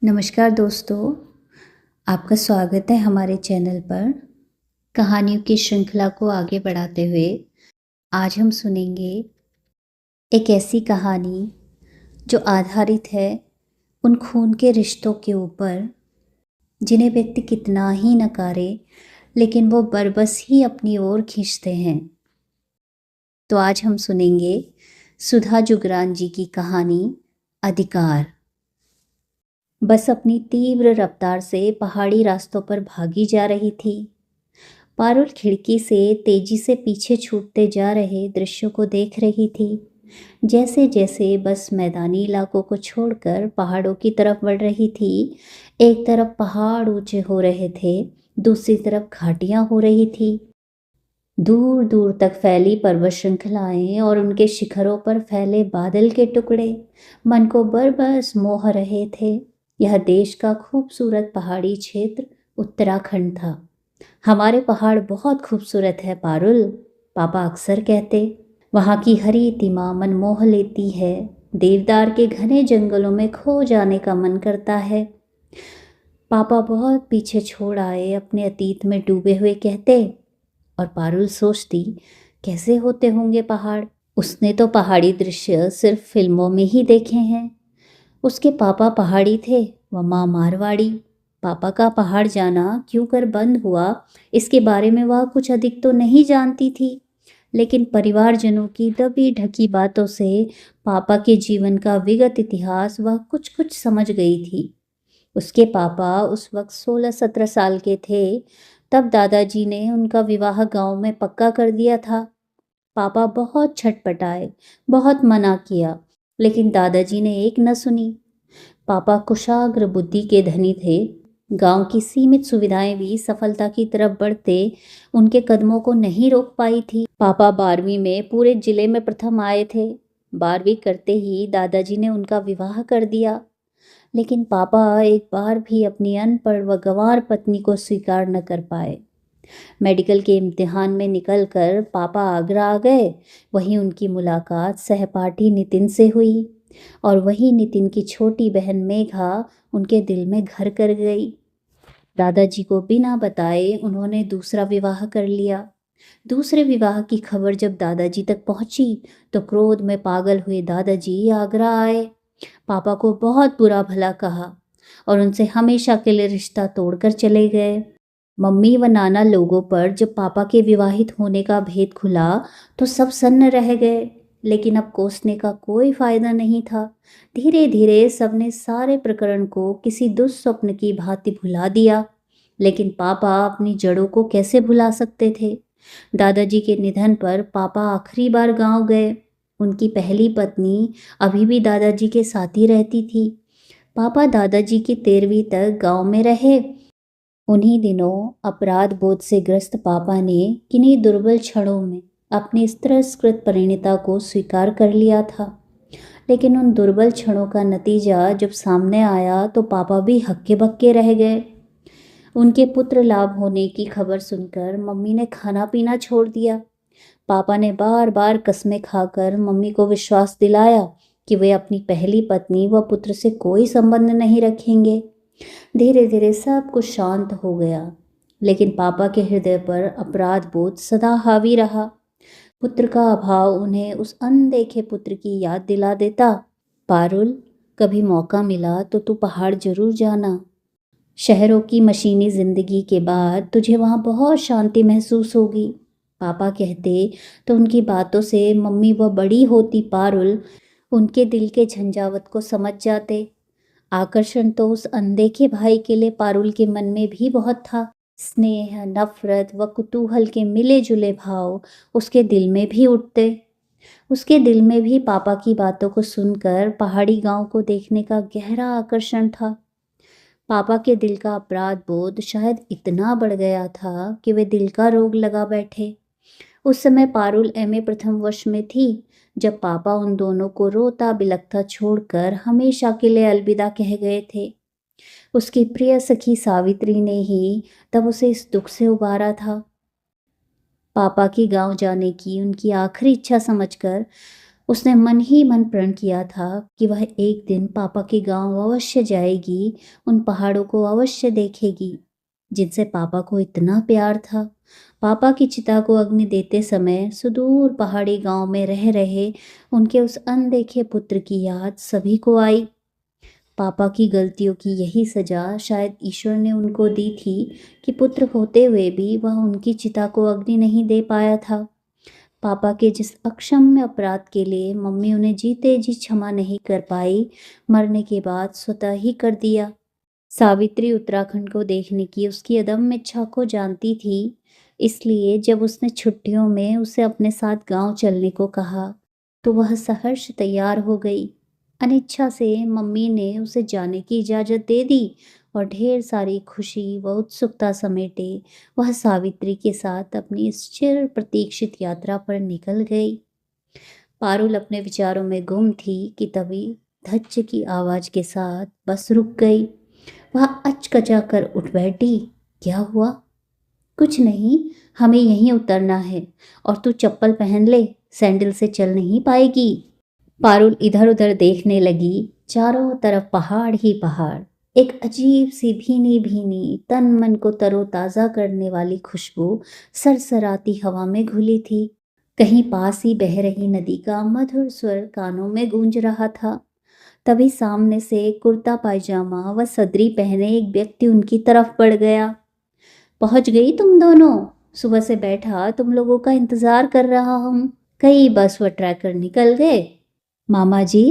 नमस्कार दोस्तों, आपका स्वागत है हमारे चैनल पर। कहानियों की श्रृंखला को आगे बढ़ाते हुए आज हम सुनेंगे एक ऐसी कहानी जो आधारित है उन खून के रिश्तों के ऊपर जिन्हें व्यक्ति कितना ही नकारे लेकिन वो बरबस ही अपनी ओर खींचते हैं। तो आज हम सुनेंगे सुधा जुगरान जी की कहानी अधिकार। बस अपनी तीव्र रफ्तार से पहाड़ी रास्तों पर भागी जा रही थी। पारुल खिड़की से तेजी से पीछे छूटते जा रहे दृश्यों को देख रही थी। जैसे जैसे बस मैदानी इलाकों को छोड़कर पहाड़ों की तरफ बढ़ रही थी, एक तरफ पहाड़ ऊंचे हो रहे थे, दूसरी तरफ घाटियां हो रही थी। दूर दूर तक फैली पर्वत श्रृंखलाएं और उनके शिखरों पर फैले बादल के टुकड़े मन को बरबस मोह रहे थे। यह देश का खूबसूरत पहाड़ी क्षेत्र उत्तराखंड था। हमारे पहाड़ बहुत खूबसूरत है पारुल, पापा अक्सर कहते। वहाँ की हरी तिमा मन मोह लेती है। देवदार के घने जंगलों में खो जाने का मन करता है। पापा बहुत पीछे छोड़ आए, अपने अतीत में डूबे हुए कहते। और पारुल सोचती, कैसे होते होंगे पहाड़। उसने तो पहाड़ी दृश्य सिर्फ फिल्मों में ही देखे हैं। उसके पापा पहाड़ी थे, वह माँ मारवाड़ी। पापा का पहाड़ जाना क्यों कर बंद हुआ, इसके बारे में वह कुछ अधिक तो नहीं जानती थी, लेकिन परिवारजनों की दबी ढकी बातों से पापा के जीवन का विगत इतिहास वह कुछ कुछ समझ गई थी। उसके पापा उस वक्त 16-17 साल के थे। तब दादाजी ने उनका विवाह गांव में पक्का कर दिया था। पापा बहुत छटपटाए, बहुत मना किया, लेकिन दादाजी ने एक न सुनी। पापा कुशाग्र बुद्धि के धनी थे। गांव की सीमित सुविधाएं भी सफलता की तरफ बढ़ते उनके कदमों को नहीं रोक पाई थी। पापा 12वीं में पूरे जिले में प्रथम आए थे। 12वीं करते ही दादाजी ने उनका विवाह कर दिया, लेकिन पापा एक बार भी अपनी अनपढ़ व गंवार पत्नी को स्वीकार न कर पाए। मेडिकल के इम्तिहान में निकलकर पापा आगरा आ गए। वहीं उनकी मुलाकात सहपाठी नितिन से हुई और वही नितिन की छोटी बहन मेघा उनके दिल में घर कर गई। दादाजी को बिना बताए उन्होंने दूसरा विवाह कर लिया। दूसरे विवाह की खबर जब दादाजी तक पहुंची तो क्रोध में पागल हुए दादाजी आगरा आए। पापा को बहुत बुरा भला कहा और उनसे हमेशा के लिए रिश्ता तोड़कर चले गए। मम्मी व नाना लोगों पर जब पापा के विवाहित होने का भेद खुला तो सब सन्न रह गए, लेकिन अब कोसने का कोई फायदा नहीं था। धीरे धीरे सबने सारे प्रकरण को किसी दुस्वप्न की भांति भुला दिया, लेकिन पापा अपनी जड़ों को कैसे भुला सकते थे। दादाजी के निधन पर पापा आखिरी बार गांव गए। उनकी पहली पत्नी अभी भी दादाजी के साथ ही रहती थी। पापा दादाजी की 13वीं तक गांव में रहे। उन्हीं दिनों अपराध बोध से ग्रस्त पापा ने किन्हीं दुर्बल क्षणों में अपनी तिरस्कृत परिणीता को स्वीकार कर लिया था, लेकिन उन दुर्बल क्षणों का नतीजा जब सामने आया तो पापा भी हक्के बक्के रह गए। उनके पुत्र लाभ होने की खबर सुनकर मम्मी ने खाना पीना छोड़ दिया। पापा ने बार बार कस्में खाकर मम्मी को विश्वास दिलाया कि वे अपनी पहली पत्नी व पुत्र से कोई संबंध नहीं रखेंगे। धीरे धीरे सब कुछ शांत हो गया, लेकिन पापा के हृदय पर अपराध बोध सदा हावी रहा। पुत्र का अभाव उन्हें उस अनदेखे पुत्र की याद दिला देता। पारुल, कभी मौका मिला तो तू पहाड़ जरूर जाना। शहरों की मशीनी जिंदगी के बाद तुझे वहाँ बहुत शांति महसूस होगी। पापा कहते तो उनकी बातों से मम्मी वह बड़ी होती पारुल उनके दिल के झंझावत को समझ जाते। आकर्षण तो उस अनदेखे भाई के लिए पारुल के मन में भी बहुत था। स्नेह, नफरत व कुतूहल के मिले जुले भाव उसके दिल में भी उठते। उसके दिल में भी पापा की बातों को सुनकर पहाड़ी गांव को देखने का गहरा आकर्षण था। पापा के दिल का अपराध बोध शायद इतना बढ़ गया था कि वे दिल का रोग लगा बैठे। उस समय पारुल एमए प्रथम वर्ष में थी जब पापा उन दोनों को रोता बिलखता छोड़कर हमेशा के लिए अलविदा कह गए थे। उसकी प्रिय सखी सावित्री ने ही तब उसे इस दुख से उबारा था। पापा की गांव जाने की उनकी आखिरी इच्छा समझकर उसने मन ही मन प्रण किया था कि वह एक दिन पापा के गांव अवश्य जाएगी, उन पहाड़ों को अवश्य देखेगी जिनसे पापा को इतना प्यार था। पापा की चिता को अग्नि देते समय सुदूर पहाड़ी गांव में रह रहे उनके उस अनदेखे पुत्र की याद सभी को आई। पापा की गलतियों की यही सजा शायद ईश्वर ने उनको दी थी कि पुत्र होते हुए भी वह उनकी चिता को अग्नि नहीं दे पाया था। पापा के जिस अक्षम्य अपराध के लिए मम्मी उन्हें जीते जी क्षमा नहीं कर पाई, मरने के बाद स्वतः ही कर दिया। सावित्री उत्तराखंड को देखने की उसकी अदम्य इच्छा को जानती थी, इसलिए जब उसने छुट्टियों में उसे अपने साथ गांव चलने को कहा तो वह सहर्ष तैयार हो गई। अनिच्छा से मम्मी ने उसे जाने की इजाज़त दे दी और ढेर सारी खुशी व उत्सुकता समेटे वह सावित्री के साथ अपनी इस चिर प्रतीक्षित यात्रा पर निकल गई। पारुल अपने विचारों में गुम थी कि तभी धच्च की आवाज़ के साथ बस रुक गई। वह अचकचा कर उठ बैठी। क्या हुआ? कुछ नहीं, हमें यहीं उतरना है और तू चप्पल पहन ले, सैंडल से चल नहीं पाएगी। पारुल इधर उधर देखने लगी। चारों तरफ पहाड़ ही पहाड़। एक अजीब सी भीनी भीनी तन मन को तरोताज़ा करने वाली खुशबू सरसराती हवा में घुली थी। कहीं पास ही बह रही नदी का मधुर स्वर कानों में गूंज रहा था। तभी सामने से कुर्ता पायजामा व सदरी पहने एक व्यक्ति उनकी तरफ बढ़ गया। पहुंच गई तुम दोनों? सुबह से बैठा तुम लोगों का इंतजार कर रहा हूँ। कई बस व ट्रैकर निकल गए। मामा जी,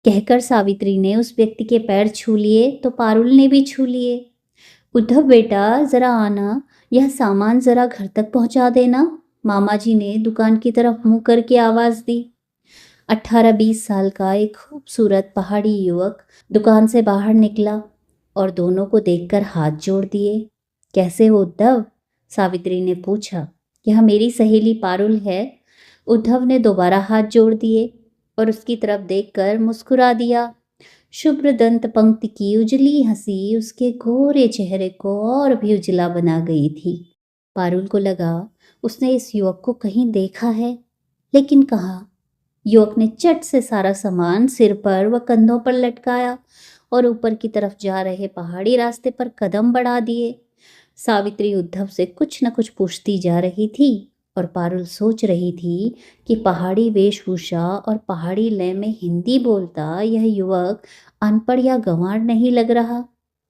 कहकर सावित्री ने उस व्यक्ति के पैर छू लिए तो पारुल ने भी छू लिए। उद्धव बेटा, जरा आना, यह सामान जरा घर तक पहुंचा देना। मामा जी ने दुकान की तरफ मुंह करके आवाज दी। 18-20 साल का एक खूबसूरत पहाड़ी युवक दुकान से बाहर निकला और दोनों को देखकर हाथ जोड़ दिए। कैसे हो उद्धव? सावित्री ने पूछा। यह मेरी सहेली पारुल है। उद्धव ने दोबारा हाथ जोड़ दिए और उसकी तरफ देखकर मुस्कुरा दिया। शुभ्र दंत पंक्ति की उजली हंसी उसके गोरे चेहरे को और भी उजला बना गई थी। पारुल को लगा उसने इस युवक को कहीं देखा है, लेकिन कहाँ। युवक ने चट से सारा सामान सिर पर व कंधों पर लटकाया और ऊपर की तरफ जा रहे पहाड़ी रास्ते पर कदम बढ़ा दिए। सावित्री उद्धव से कुछ न कुछ पूछती जा रही थी और पारुल सोच रही थी कि पहाड़ी वेशभूषा और पहाड़ी लय में हिंदी बोलता यह युवक अनपढ़ या गंवार नहीं लग रहा,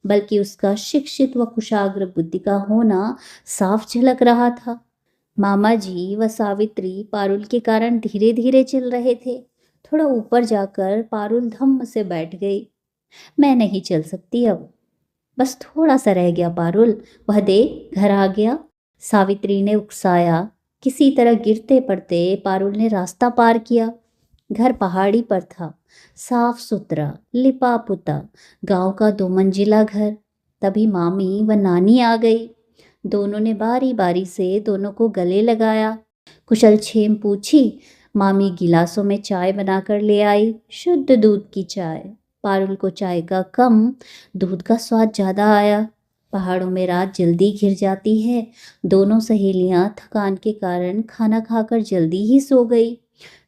बल्कि उसका शिक्षित व कुशाग्र बुद्धि का होना साफ झलक रहा था। मामा जी व सावित्री पारुल के कारण धीरे धीरे चल रहे थे। थोड़ा ऊपर जाकर पारुल धम्म से बैठ गई। मैं नहीं चल सकती अब, बस थोड़ा सा रह गया पारुल, वह देख घर आ गया। सावित्री ने उकसाया। किसी तरह गिरते पड़ते पारुल ने रास्ता पार किया। घर पहाड़ी पर था, साफ सुथरा, लिपा पुता, गांव का 2 मंजिला घर। तभी मामी व नानी आ गई। दोनों ने बारी बारी से दोनों को गले लगाया, कुशल क्षेम पूछी। मामी गिलासों में चाय बनाकर ले आई, शुद्ध दूध की चाय। पारुल को चाय का कम, दूध का स्वाद ज़्यादा आया। पहाड़ों में रात जल्दी घिर जाती है। दोनों सहेलियां थकान के कारण खाना खाकर जल्दी ही सो गई।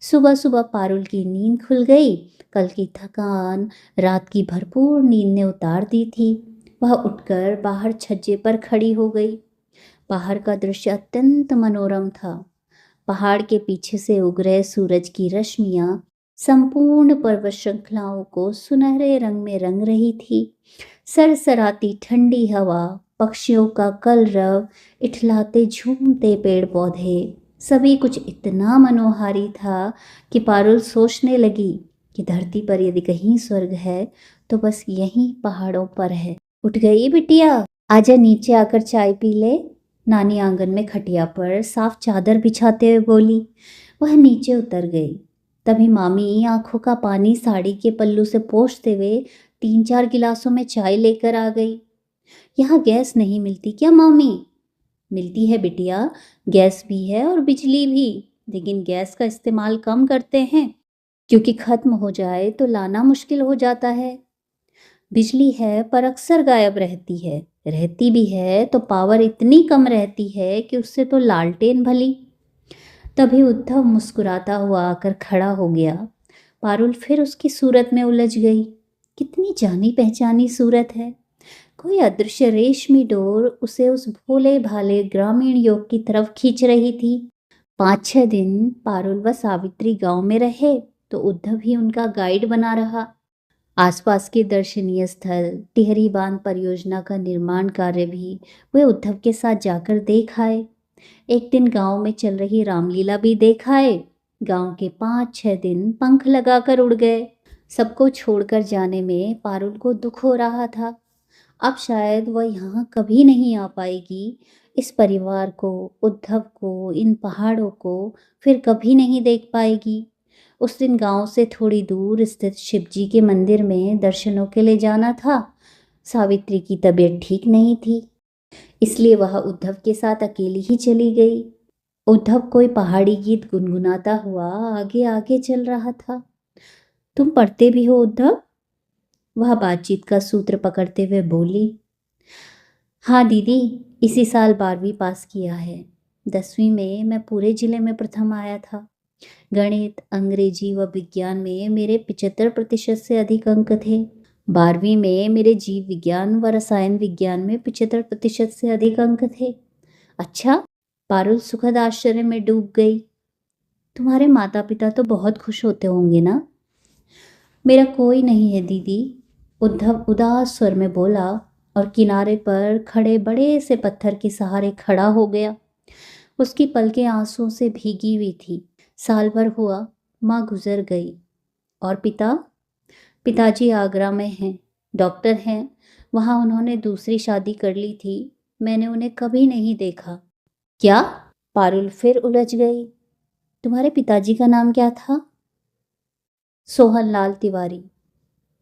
सुबह सुबह पारुल की नींद खुल गई। कल की थकान रात की भरपूर नींद ने उतार दी थी। वह उठकर बाहर छज्जे पर खड़ी हो गई। बाहर का दृश्य अत्यंत मनोरम था। पहाड़ के पीछे से उग रहे सूरज की रश्मियां संपूर्ण पर्वत श्रृंखलाओं को सुनहरे रंग में रंग रही थी। सरसराती ठंडी हवा, पक्षियों का कलरव, इठलाते झूमते पेड़ पौधे, सभी कुछ इतना मनोहारी था कि पारुल सोचने लगी कि धरती पर यदि कहीं स्वर्ग है तो बस यहीं पहाड़ों पर है। उठ गई बिटिया, आजा नीचे आकर चाय पी ले। नानी आंगन में खटिया पर साफ चादर बिछाते हुए बोली। वह नीचे उतर गई। तभी मामी आंखों का पानी साड़ी के पल्लू से पोंछते हुए 3-4 गिलासों में चाय लेकर आ गई। यहाँ गैस नहीं मिलती क्या मामी? मिलती है बिटिया, गैस भी है और बिजली भी, लेकिन गैस का इस्तेमाल कम करते हैं क्योंकि खत्म हो जाए तो लाना मुश्किल हो जाता है। बिजली है पर अक्सर गायब रहती है, रहती भी है तो पावर इतनी कम रहती है कि उससे तो लालटेन भली। तभी उद्धव मुस्कुराता हुआ आकर खड़ा हो गया। पारुल फिर उसकी सूरत में उलझ गई। कितनी जानी पहचानी सूरत है। कोई अदृश्य रेशमी डोर उसे उस भोले भाले ग्रामीण युग की तरफ खींच रही थी। 5-6 दिन पारुल व सावित्री गांव में रहे तो उद्धव ही उनका गाइड बना रहा। आसपास के दर्शनीय स्थल, टिहरी बांध परियोजना का निर्माण कार्य भी वे उद्धव के साथ जाकर देख आए। एक दिन गांव में चल रही रामलीला भी देख आए। गांव के 5-6 दिन पंख लगाकर उड़ गए। सबको छोड़कर जाने में पारुल को दुख हो रहा था। अब शायद वह यहाँ कभी नहीं आ पाएगी। इस परिवार को, उद्धव को, इन पहाड़ों को फिर कभी नहीं देख पाएगी। उस दिन गांव से थोड़ी दूर स्थित शिवजी के मंदिर में दर्शनों के लिए जाना था। सावित्री की तबीयत ठीक नहीं थी, इसलिए वह उद्धव के साथ अकेली ही चली गई। उद्धव कोई पहाड़ी गीत गुनगुनाता हुआ आगे आगे चल रहा था। तुम पढ़ते भी हो उद्धव? वह बातचीत का सूत्र पकड़ते हुए बोली। हाँ दीदी, इसी साल 12वीं पास किया है। 10वीं में मैं पूरे जिले में प्रथम आया था। गणित, अंग्रेजी व विज्ञान में मेरे 75% से अधिक अंक थे। 12वीं में मेरे जीव विज्ञान व रसायन विज्ञान में 75% से अधिक अंक थे। अच्छा, पारुल सुखद आश्चर्य में डूब गई। तुम्हारे माता पिता तो बहुत खुश होते होंगे ना? मेरा कोई नहीं है दीदी, उद्धव उदास स्वर में बोला और किनारे पर खड़े बड़े से पत्थर के सहारे खड़ा हो गया। उसकी पलकें आंसुओं से भीगी हुई थी। साल भर हुआ, माँ गुजर गई। और पिताजी आगरा में हैं, डॉक्टर हैं। वहाँ उन्होंने दूसरी शादी कर ली थी। मैंने उन्हें कभी नहीं देखा। क्या? पारुल फिर उलझ गई। तुम्हारे पिताजी का नाम क्या था? सोहनलाल तिवारी।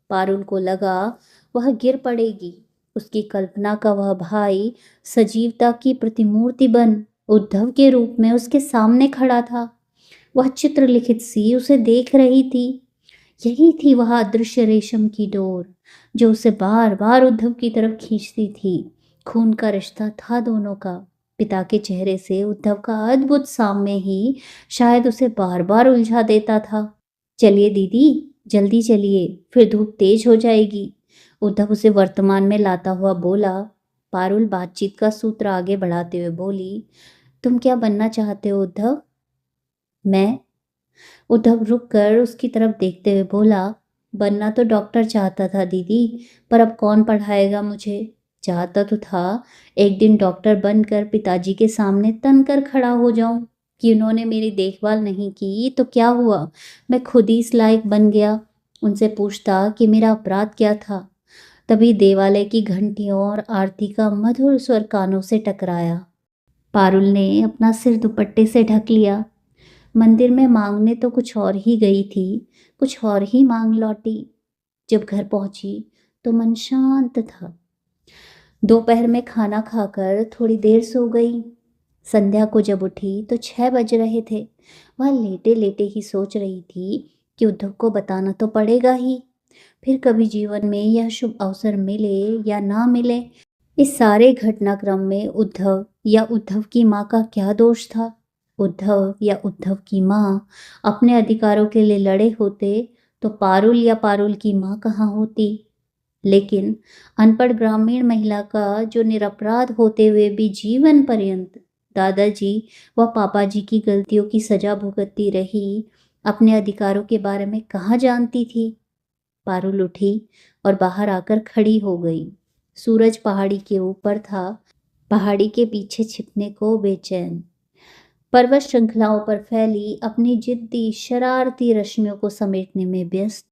पारुल को लगा वह गिर पड़ेगी। उसकी कल्पना का वह भाई सजीवता की प्रतिमूर्ति बन उद्धव के रूप में उसके सामने खड़ा था। वह चित्रलिखित सी उसे देख रही थी। यही थी वह अदृश्य रेशम की डोर जो उसे बार बार उद्धव की तरफ खींचती थी। खून का रिश्ता था दोनों का। पिता के चेहरे से उद्धव का अद्भुत साम्य ही शायद उसे बार बार उलझा देता था। चलिए दीदी, जल्दी चलिए, फिर धूप तेज हो जाएगी। उद्धव उसे वर्तमान में लाता हुआ बोला। पारुल बातचीत का सूत्र आगे बढ़ाते हुए बोली, तुम क्या बनना चाहते हो उद्धव? मैं? उद्धव रुक कर उसकी तरफ देखते हुए बोला, बनना तो डॉक्टर चाहता था दीदी, पर अब कौन पढ़ाएगा मुझे। चाहता तो था एक दिन डॉक्टर बनकर पिताजी के सामने तनकर खड़ा हो जाऊं कि उन्होंने मेरी देखभाल नहीं की तो क्या हुआ, मैं खुद ही इस लायक बन गया। उनसे पूछता कि मेरा अपराध क्या था। तभी देवालय की घंटियों और आरती का मधुर स्वर कानों से टकराया। पारुल ने अपना सिर दुपट्टे से ढक लिया। मंदिर में मांगने तो कुछ और ही गई थी, कुछ और ही मांग लौटी। जब घर पहुंची तो मन शांत था। दोपहर में खाना खाकर थोड़ी देर सो गई। संध्या को जब उठी तो 6 बज रहे थे। वह लेटे लेटे ही सोच रही थी कि उद्धव को बताना तो पड़ेगा ही। फिर कभी जीवन में यह शुभ अवसर मिले या ना मिले, इस सारे घटनाक्रम में उद्धव या उद्धव की माँ का क्या दोष था? उद्धव या उद्धव की माँ अपने अधिकारों के लिए लड़े होते तो पारुल या पारुल की माँ कहाँ होती? लेकिन अनपढ़ ग्रामीण महिला का जो निरपराध होते हुए भी जीवन पर्यंत दादाजी व पापाजी की गलतियों की सजा भुगतती रही, अपने अधिकारों के बारे में कहाँ जानती थी? पारुल उठी और बाहर आकर खड़ी हो गई। सूरज पहाड़ी के ऊपर था, पहाड़ी के पीछे छिपने को बेचैन। पर्वत श्रृंखलाओं पर फैली अपनी जिद्दी शरारती रश्मियों को समेटने में व्यस्त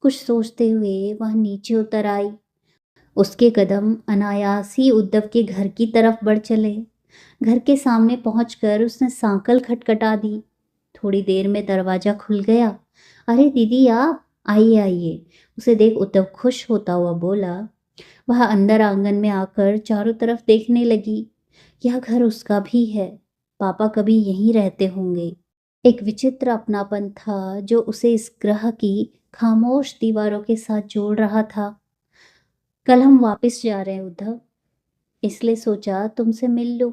कुछ सोचते हुए वह नीचे उतर आई। उसके कदम अनायास ही उद्धव के घर की तरफ बढ़ चले। घर के सामने पहुंचकर उसने सांकल खटखटा दी। थोड़ी देर में दरवाजा खुल गया। अरे दीदी, आप आइए आइए, उसे देख उद्धव खुश होता हुआ बोला। वह अंदर आंगन में आकर चारों तरफ देखने लगी। यह घर उसका भी है, पापा कभी यहीं रहते होंगे। एक विचित्र अपनापन था जो उसे इस ग्रह की खामोश दीवारों के साथ जोड़ रहा था। कल हम वापस जा रहे हैं उद्धव, इसलिए सोचा तुमसे मिल लूं।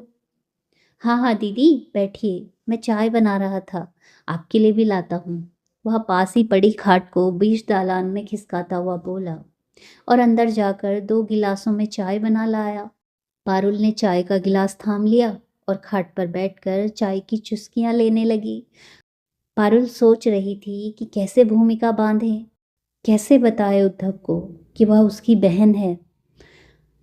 हाँ हाँ दीदी, बैठिए, मैं चाय बना रहा था, आपके लिए भी लाता हूँ। वह पास ही पड़ी खाट को बीच दालान में खिसकाता हुआ बोला और अंदर जाकर 2 गिलासों में चाय बना लाया। पारुल ने चाय का गिलास थाम लिया और खाट पर बैठकर चाय की चुस्कियां लेने लगी। पारुल सोच रही थी कि कैसे भूमिका बांधे, कैसे बताए उद्धव को कि वह उसकी बहन है।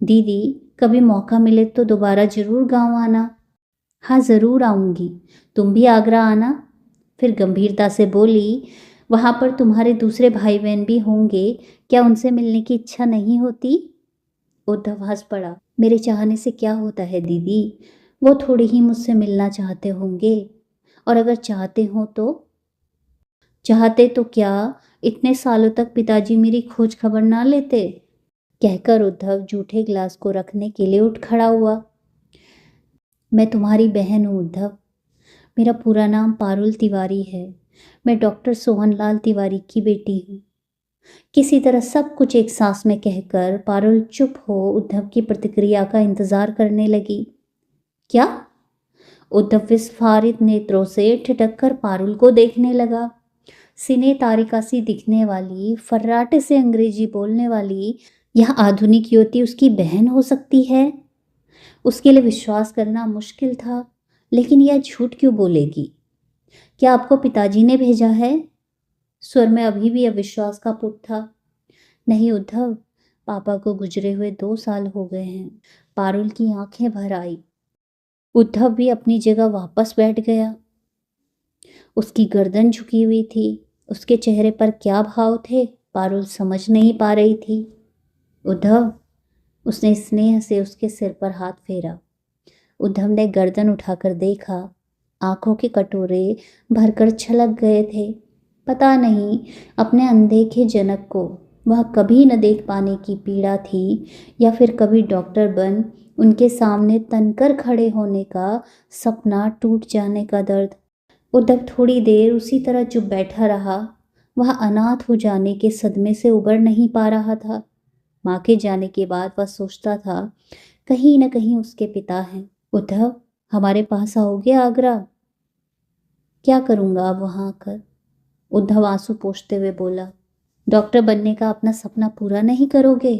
दीदी, कभी मौका मिले तो दोबारा जरूर गांव आना। हाँ, ज़रूर आऊँगी। तुम भी आगरा आना। फिर गंभीरता से बोली, वहाँ पर तुम्हारे दूसरे भाई बहन भी होंगे, क्या उनसे मिलने की इच्छा नहीं होती? उद्धव हंस पड़ा। मेरे चाहने से क्या होता है दीदी, वो थोड़ी ही मुझसे मिलना चाहते होंगे। और अगर चाहते हो तो? चाहते तो क्या इतने सालों तक पिताजी मेरी खोज खबर ना लेते? कहकर उद्धव जूठे गिलास को रखने के लिए उठ खड़ा हुआ। मैं तुम्हारी बहन हूँ उद्धव। मेरा पूरा नाम पारुल तिवारी है। मैं डॉक्टर सोहनलाल तिवारी की बेटी हूँ। किसी तरह सब कुछ एक सांस में कहकर पारुल चुप हो उद्धव की प्रतिक्रिया का इंतजार करने लगी। क्या? उद्धव विस्फारित नेत्रों से ठिठक कर पारुल को देखने लगा। सिने तारिका सी दिखने वाली, फर्राटे से अंग्रेजी बोलने वाली यह आधुनिक युवती उसकी बहन हो सकती है? उसके लिए विश्वास करना मुश्किल था, लेकिन यह झूठ क्यों बोलेगी? क्या आपको पिताजी ने भेजा है? स्वर में अभी भी अविश्वास का पुट था। नहीं उद्धव, पापा को गुजरे हुए 2 साल हो गए हैं। पारुल की आंखें भर आई। उद्धव भी अपनी जगह वापस बैठ गया। उसकी गर्दन झुकी हुई थी। उसके चेहरे पर क्या भाव थे, पारुल समझ नहीं पा रही थी। उद्धव, उसने स्नेह से उसके सिर पर हाथ फेरा। उद्धव ने गर्दन उठाकर देखा। आंखों के कटोरे भरकर छलक गए थे। पता नहीं अपने अनदेखे जनक को वह कभी न देख पाने की पीड़ा थी, या फिर कभी डॉक्टर बन उनके सामने तनकर खड़े होने का सपना टूट जाने का दर्द। उद्धव थोड़ी देर उसी तरह चुप बैठा रहा। वह अनाथ हो जाने के सदमे से उबर नहीं पा रहा था। माँ के जाने के बाद वह सोचता था, कहीं न कहीं उसके पिता हैं। उद्धव, हमारे पास आओगे आगरा? क्या करूँगा अब वहाँ आकर? उद्धव आंसू पोंछते हुए बोला। डॉक्टर बनने का अपना सपना पूरा नहीं करोगे?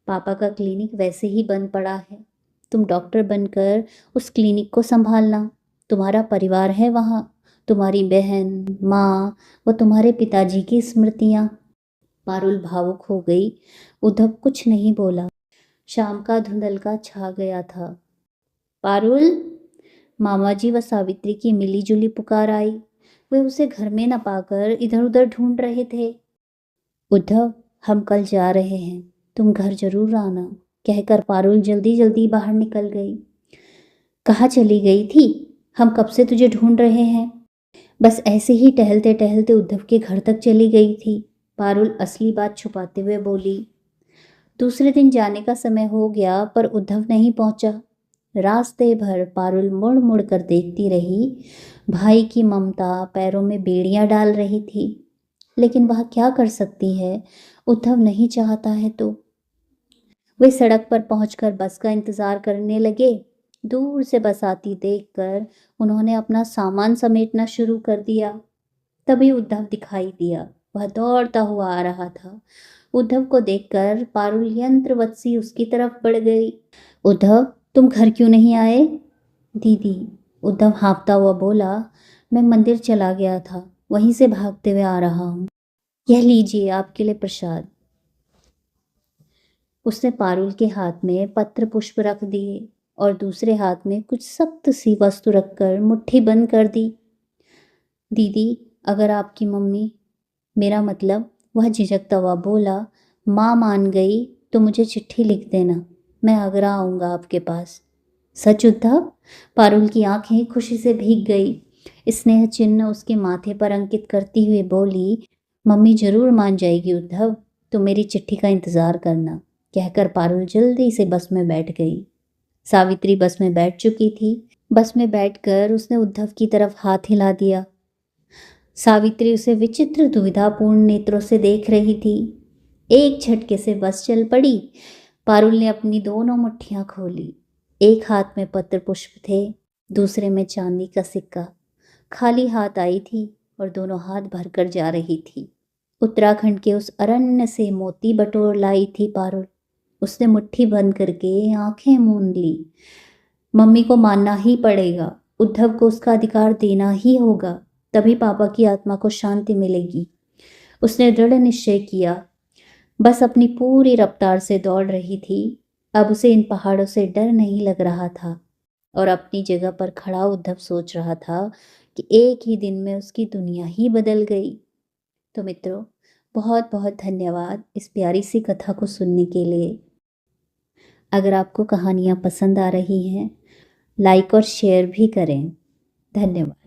पापा का क्लिनिक वैसे ही बंद पड़ा है। तुम डॉक्टर बनकर उस क्लिनिक को संभालना। तुम्हारा परिवार है वहाँ, तुम्हारी बहन, माँ व तुम्हारे पिताजी की स्मृतियाँ। पारुल भावुक हो गई। उद्धव कुछ नहीं बोला। शाम का धुंधलका छा गया था। पारुल! मामा जी व सावित्री की मिली-जुली पुकार आई। वे उसे घर में न पाकर इधर-उधर ढूंढ रहे थे। उद्धव, हम कल जा रहे हैं, तुम घर जरूर आना, कहकर पारुल जल्दी जल्दी बाहर निकल गई। कहाँ चली गई थी? हम कब से तुझे ढूंढ रहे हैं। बस ऐसे ही टहलते टहलते उद्धव के घर तक चली गई थी। पारुल असली बात छुपाते हुए बोली। दूसरे दिन जाने का समय हो गया, पर उद्धव नहीं पहुंचा। रास्ते भर पारुल मुड़ मुड़ कर देखती रही। भाई की ममता पैरों में बेड़ियां डाल रही थी, लेकिन वह क्या कर सकती है? उद्धव नहीं चाहता है तो। वे सड़क पर पहुंचकर बस का इंतजार करने लगे। दूर से बस आती देखकर उन्होंने अपना सामान समेटना शुरू कर दिया। तभी उद्धव दिखाई दिया। वह दौड़ता हुआ आ रहा था। उद्धव को देखकर पारुल यंत्रवत उसकी तरफ बढ़ गई। उद्धव, तुम घर क्यों नहीं आए? दीदी, उद्धव हाँफता हुआ बोला, मैं मंदिर चला गया था, वहीं से भागते हुए आ रहा हूँ। यह लीजिए आपके लिए प्रसाद। उसने पारुल के हाथ में पत्र पुष्प रख दिए और दूसरे हाथ में कुछ सख्त सी वस्तु रखकर मुट्ठी बंद कर दी। दीदी, अगर आपकी मम्मी, मेरा मतलब, वह झिझकता हुआ बोला, माँ मान गई तो मुझे चिट्ठी लिख देना, मैं आगरा आऊँगा आपके पास। सच उद्धव? पारुल की आंखें खुशी से भीग गई। स्नेह चिन्ह उसके माथे पर अंकित करती हुई बोली, मम्मी जरूर मान जाएगी उद्धव, तो मेरी चिट्ठी का इंतजार करना, कहकर पारुल जल्दी से बस में बैठ गई। सावित्री बस में बैठ चुकी थी। बस में बैठकर उसने उद्धव की तरफ हाथ हिला दिया। सावित्री उसे विचित्र दुविधापूर्ण नेत्रों से देख रही थी। एक झटके से बस चल पड़ी। पारुल ने अपनी दोनों मुट्ठियां खोली। एक हाथ में पत्र पुष्प थे, दूसरे में चांदी का सिक्का। खाली हाथ आई थी और दोनों हाथ भरकर जा रही थी। उत्तराखंड के उस अरण्य से मोती बटोर लाई थी पारुल। उसने मुट्ठी बंद करके आंखें मूंद ली। मम्मी को मानना ही पड़ेगा, उद्धव को उसका अधिकार देना ही होगा, तभी पापा की आत्मा को शांति मिलेगी। उसने दृढ़ निश्चय किया। बस अपनी पूरी रफ्तार से दौड़ रही थी। अब उसे इन पहाड़ों से डर नहीं लग रहा था। और अपनी जगह पर खड़ा उद्धव सोच रहा था कि एक ही दिन में उसकी दुनिया ही बदल गई। तो मित्रों, बहुत बहुत धन्यवाद इस प्यारी सी कथा को सुनने के लिए। अगर आपको कहानियाँ पसंद आ रही हैं, लाइक और शेयर भी करें। धन्यवाद।